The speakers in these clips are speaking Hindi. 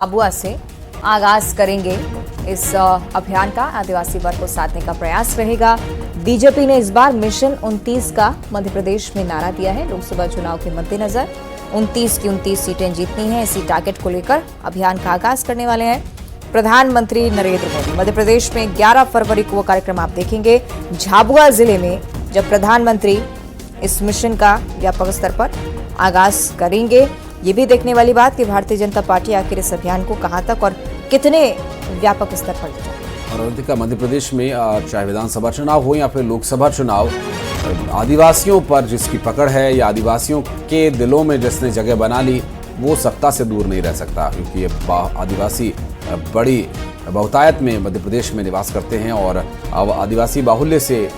झाबुआ से आगाज करेंगे इस अभियान का। आदिवासी वर्ग को साधने का प्रयास रहेगा। बीजेपी ने इस बार मिशन 29 का मध्य प्रदेश में नारा दिया है। लोकसभा चुनाव के मद्देनजर 29 की 29 सीटें जीतनी है। इसी टारगेट को लेकर अभियान का आगाज करने वाले हैं प्रधानमंत्री नरेंद्र मोदी। मध्य प्रदेश में 11 फरवरी को वो कार्यक्रम आप देखेंगे। झाबुआ जिले में जब प्रधानमंत्री इस मिशन का व्यापक स्तर पर आगाज करेंगे, ये भी देखने वाली बात कि भारतीय जनता पार्टी आखिर इस अभियान को कहां तक और कितने व्यापक स्तर पर ले जाए। और अधिका मध्य प्रदेश में चाहे विधानसभा चुनाव हो या फिर लोकसभा चुनाव, आदिवासियों पर जिसकी पकड़ है या आदिवासियों के दिलों में जिसने जगह बना ली, वो सत्ता से दूर नहीं रह सकता, क्योंकि ये आदिवासी बड़ी बहुतायत में मध्य प्रदेश में निवास करते हैं। और अब आदिवासी बाहुल्य से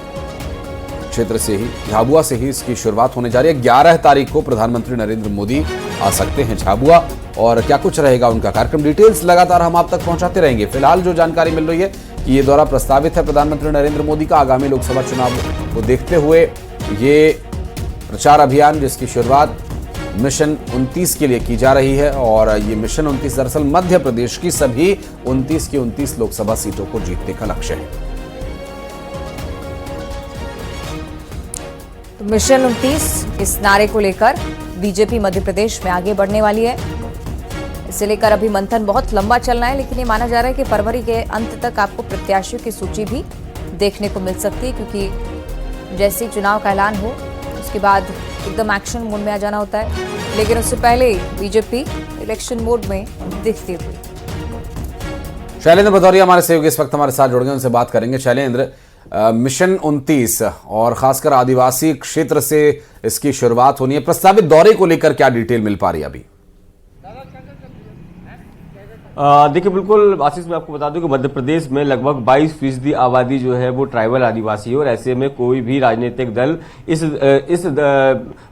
क्षेत्र से ही, झाबुआ से ही इसकी शुरुआत होने जा रही है। 11 तारीख को प्रधानमंत्री नरेंद्र मोदी आ सकते हैं झाबुआ, और क्या कुछ रहेगा उनका कार्यक्रम, डिटेल्स लगातार हम आप तक पहुंचाते रहेंगे। फिलहाल जो जानकारी मिल रही है कि ये दौरा प्रस्तावित है प्रधानमंत्री नरेंद्र मोदी का आगामी लोकसभा चुनाव को देखते हुए। ये प्रचार अभियान जिसकी शुरुआत मिशन 29 के लिए की जा रही है, और ये मिशन 29 दरअसल मध्य प्रदेश की सभी 29 की 29 लोकसभा सीटों को जीतने का लक्ष्य है। मिशन 29 इस नारे को लेकर बीजेपी मध्य प्रदेश में आगे बढ़ने वाली है। इसे लेकर अभी मंथन बहुत लंबा चलना है, लेकिन ये माना जा रहा है कि फरवरी के अंत तक आपको प्रत्याशियों की सूची भी देखने को मिल सकती है, क्योंकि जैसे ही चुनाव का ऐलान हो उसके बाद एकदम एक्शन मोड में आ जाना होता है। लेकिन उससे पहले बीजेपी इलेक्शन मोड में दिखती हुई। शैलेंद्र भदौरिया हमारे सहयोगी इस वक्त हमारे साथ जुड़ गए, उनसे बात करेंगे। शैलेंद्र, मिशन 29 और खासकर आदिवासी क्षेत्र से इसकी शुरुआत होनी है, प्रस्तावित दौरे को लेकर क्या डिटेल मिल पा रही है अभी? देखिए, बिल्कुल आशीष, मैं आपको बता दूं कि मध्य प्रदेश में लगभग 22% आबादी जो है वो ट्राइबल आदिवासी है, और ऐसे में कोई भी राजनीतिक दल इस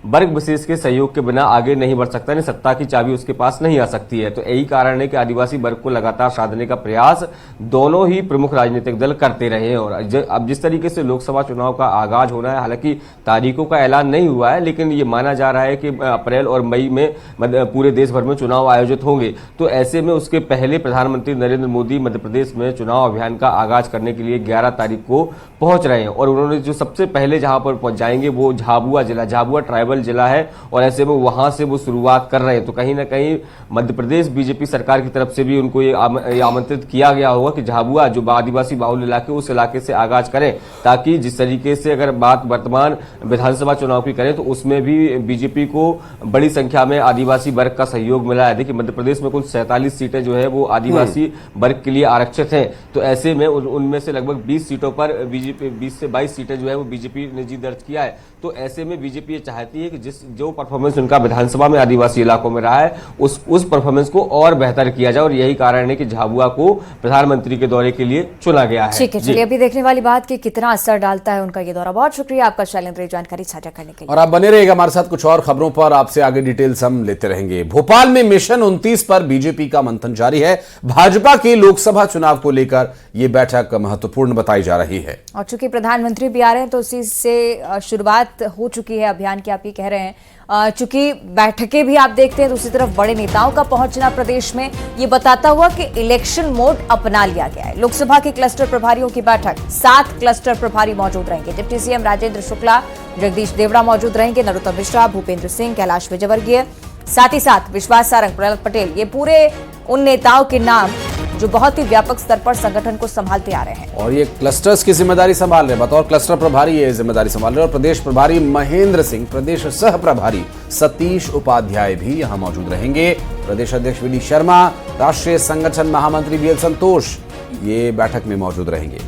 वर्ग विशेष के सहयोग के बिना आगे नहीं बढ़ सकता, नहीं सत्ता की चाबी उसके पास नहीं आ सकती है। तो यही कारण है कि आदिवासी वर्ग को लगातार साधने का प्रयास दोनों ही प्रमुख राजनीतिक दल करते रहे हैं। और अब जिस तरीके से लोकसभा चुनाव का आगाज होना है, हालांकि तारीखों का ऐलान नहीं हुआ है, लेकिन ये माना जा रहा है कि अप्रैल और मई में पूरे देश भर में चुनाव आयोजित होंगे। तो ऐसे में उसके पहले प्रधानमंत्री नरेंद्र मोदी मध्य प्रदेश में चुनाव अभियान का आगाज करने के लिए 11 तारीख को पहुंच रहे हैं, और उन्होंने जो सबसे पहले जहां पर पहुंच जाएंगे वो झाबुआ जिला, झाबुआ ट्राइबल जिला है, और ऐसे में वहां से वो शुरुआत कर रहे हैं। तो कहीं ना कहीं मध्य प्रदेश बीजेपी सरकार की तरफ से भी उनको ये आमंत्रित किया गया होगा कि झाबुआ जो आदिवासी बाहुल्य इलाके, उस इलाके से आगाज करें, ताकि जिस तरीके से अगर बात वर्तमान विधानसभा चुनाव की करें तो उसमें भी बीजेपी को बड़ी संख्या में आदिवासी वर्ग का सहयोग मिला है। देखिए, मध्य प्रदेश में कुल 47 सीटें जो है वो आदिवासी वर्ग के लिए आरक्षित हैं। तो ऐसे में उनमें से लगभग 20 सीटों पर बीजेपी 20 से 22 सीटें जो है वो बीजेपी ने जीत दर्ज किया है। तो ऐसे में बीजेपी ये चाहती है कि जो परफॉर्मेंस उनका विधानसभा में आदिवासी इलाकों में रहा है उस परफॉर्मेंस को और बेहतर किया जाए, और यही कारण है कि झाबुआ को प्रधानमंत्री के दौरे के लिए चुना गया है। ठीक है, चलिए अभी देखने वाली बात कि कितना असर डालता है उनका ये दौरा। बहुत शुक्रिया आपका शैलेंद्र, जानकारी साझा करने के लिए। और आप बने रहिएगा हमारे साथ, कुछ और खबरों पर आपसे आगे डिटेल्स हम लेते रहेंगे। भोपाल में मिशन 29 पर बीजेपी का मंथन जारी है। भाजपा की लोकसभा चुनाव को लेकर यह बैठक महत्वपूर्ण बताई जा रही है, और चूंकि प्रधानमंत्री भी आ रहे हैं तो उसी से शुरुआत हो चुकी है अभियान की, आप ये कह रहे हैं। चूंकि बैठकें भी आप देखते हैं, दूसरी तरफ बड़े नेताओं का पहुंचना प्रदेश में ये बताता हुआ कि इलेक्शन मोड अपना लिया गया है। लोकसभा के क्लस्टर प्रभारियों की बैठक, 7 क्लस्टर प्रभारी मौजूद रहेंगे। डिप्टी सीएम राजेंद्र शुक्ला, जगदीश देवड़ा मौजूद रहेंगे, नरोत्तम मिश्रा, भूपेंद्र सिंह, कैलाश विजयवर्गीय, साथ ही साथ विश्वास सारंग, प्रहलाद पटेल, ये पूरे उन नेताओं के नाम जो बहुत ही व्यापक स्तर पर संगठन को संभालते आ रहे हैं। और ये क्लस्टर्स की जिम्मेदारी संभाल रहे हैं, बतौर क्लस्टर प्रभारी ये जिम्मेदारी संभाल रहे हैं। और प्रदेश प्रभारी महेंद्र सिंह, प्रदेश सह प्रभारी सतीश उपाध्याय भी यहां मौजूद रहेंगे। प्रदेश अध्यक्ष वी डी शर्मा, राष्ट्रीय संगठन महामंत्री बीएल संतोष ये बैठक में मौजूद रहेंगे।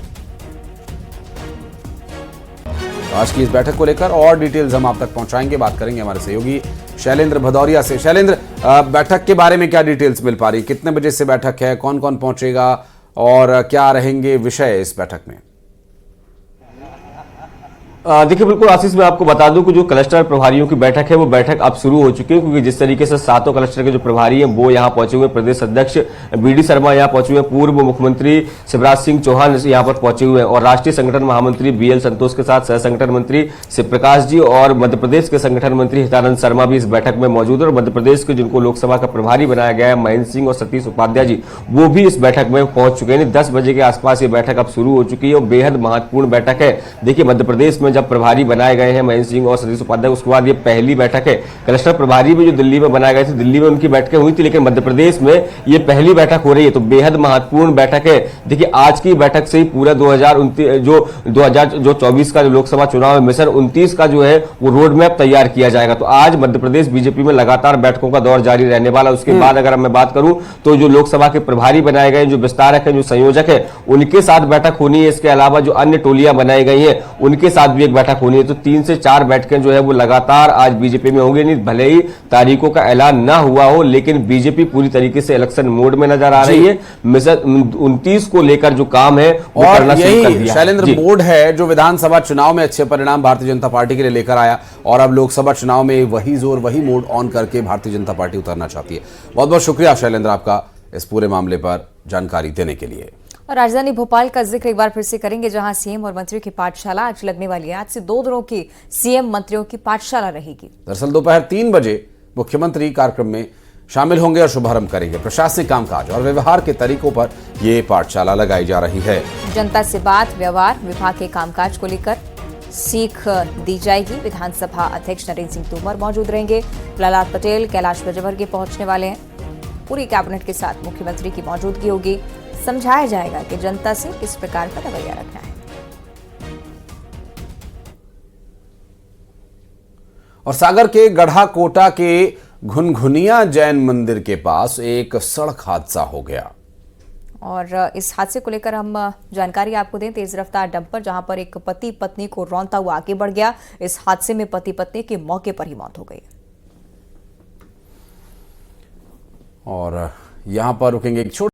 आज की इस बैठक को लेकर और डिटेल्स हम आप तक पहुंचाएंगे, बात करेंगे हमारे सहयोगी शैलेंद्र भदौरिया से। शैलेंद्र, बैठक के बारे में क्या डिटेल्स मिल पा रही, कितने बजे से बैठक है, कौन कौन पहुंचेगा और क्या रहेंगे विषय इस बैठक में? देखिए बिल्कुल आशीष, मैं आपको बता दूं कि जो क्लस्टर प्रभारियों की बैठक है वो बैठक अब शुरू हो चुकी है, क्योंकि जिस तरीके से सातों क्लस्टर के जो प्रभारी हैं वो यहां पहुंचे हुए, प्रदेश अध्यक्ष बीडी शर्मा यहां पहुंचे हुए, पूर्व मुख्यमंत्री शिवराज सिंह चौहान यहां पर पहुंचे हुए हैं, और राष्ट्रीय संगठन महामंत्री बीएल संतोष के साथ सह संगठन मंत्री शिव प्रकाश जी और मध्य प्रदेश के संगठन मंत्री हितानंद शर्मा भी इस बैठक में मौजूद है। और मध्य प्रदेश के जिनको लोकसभा का प्रभारी बनाया गया है महेंद्र सिंह और सतीश उपाध्याय जी, वो भी इस बैठक में पहुंच चुके हैं। 10 बजे के आसपास ये बैठक अब शुरू हो चुकी है और बेहद महत्वपूर्ण बैठक है। देखिए मध्य प्रदेश में जब प्रभारी बनाए गए हैं महेंद्र सिंह और सतीश उपाध्याय, उसके बाद ये पहली बैठक है। क्लस्टर प्रभारी भी जो दिल्ली में बनाए गए थे, दिल्ली में उनकी बैठकें हुई थी, लेकिन मध्य प्रदेश में ये पहली बैठक हो रही है, तो बेहद महत्वपूर्ण बैठक है। देखिए आज की बैठक से ही पूरा 2024 का जो लोकसभा चुनाव है, मिशन 29 का जो है वो रोड मैप तैयार किया जाएगा। तो आज मध्य प्रदेश बीजेपी में लगातार बैठकों का दौर जारी रहने वाला। उसके बाद अगर मैं बात करूं तो जो लोकसभा के प्रभारी बनाए गए, जो विस्तारक है, जो संयोजक है, उनके साथ बैठक होनी है। इसके अलावा जो अन्य टोलियां बनाई गई हैं उनके साथ भी एक बैठक होनी है। तो 3 से 4 बैठकें जो है वो लगातार आज बीजेपी में होंगी। नहीं भले ही तारीखों का ऐलान ना हुआ हो, लेकिन बीजेपी पूरी तरीके से इलेक्शन मोड में नजर आ रही है। मिशन 29 को लेकर जो काम है वो करना शुरू कर दिया। शैलेंद्र मोड है जो विधानसभा चुनाव में अच्छे परिणाम भारतीय जनता पार्टी के लिए लेकर आया, और अब लोकसभा चुनाव में वही जोर, वही मोड ऑन करके भारतीय जनता पार्टी उतरना चाहती है। बहुत बहुत शुक्रिया शैलेंद्र आपका इस पूरे मामले पर जानकारी देने के लिए। और राजधानी भोपाल का जिक्र एक बार फिर से करेंगे, जहां सीएम और मंत्रियों की पाठशाला आज लगने वाली है। आज से 2 दिनों की सीएम मंत्रियों की पाठशाला रहेगी। दरअसल दोपहर 3 बजे मुख्यमंत्री कार्यक्रम में शामिल होंगे और शुभारंभ करेंगे। प्रशासनिक कामकाज और व्यवहार के तरीकों पर यह पाठशाला लगाई जा रही है। जनता से बात, व्यवहार, विभाग के कामकाज को लेकर सीख दी जाएगी। विधानसभा अध्यक्ष नरेंद्र सिंह तोमर मौजूद रहेंगे। प्रहलाद पटेल, कैलाश विजयवर्गीय पहुंचने वाले हैं। पूरी कैबिनेट के साथ मुख्यमंत्री की मौजूदगी होगी। समझाया जाएगा कि जनता से किस प्रकार का रवैया रखना है। और सागर के गढ़ा कोटा के घुनघुनिया जैन मंदिर के पास एक सड़क हादसा हो गया। और इस हादसे को लेकर हम जानकारी आपको दें। तेज रफ्तार डंपर जहां पर एक पति पत्नी को रौंदता हुआ आगे बढ़ गया। इस हादसे में पति पत्नी की मौके पर ही मौत हो गई। और यहां पर रुकेंगे एक छोटे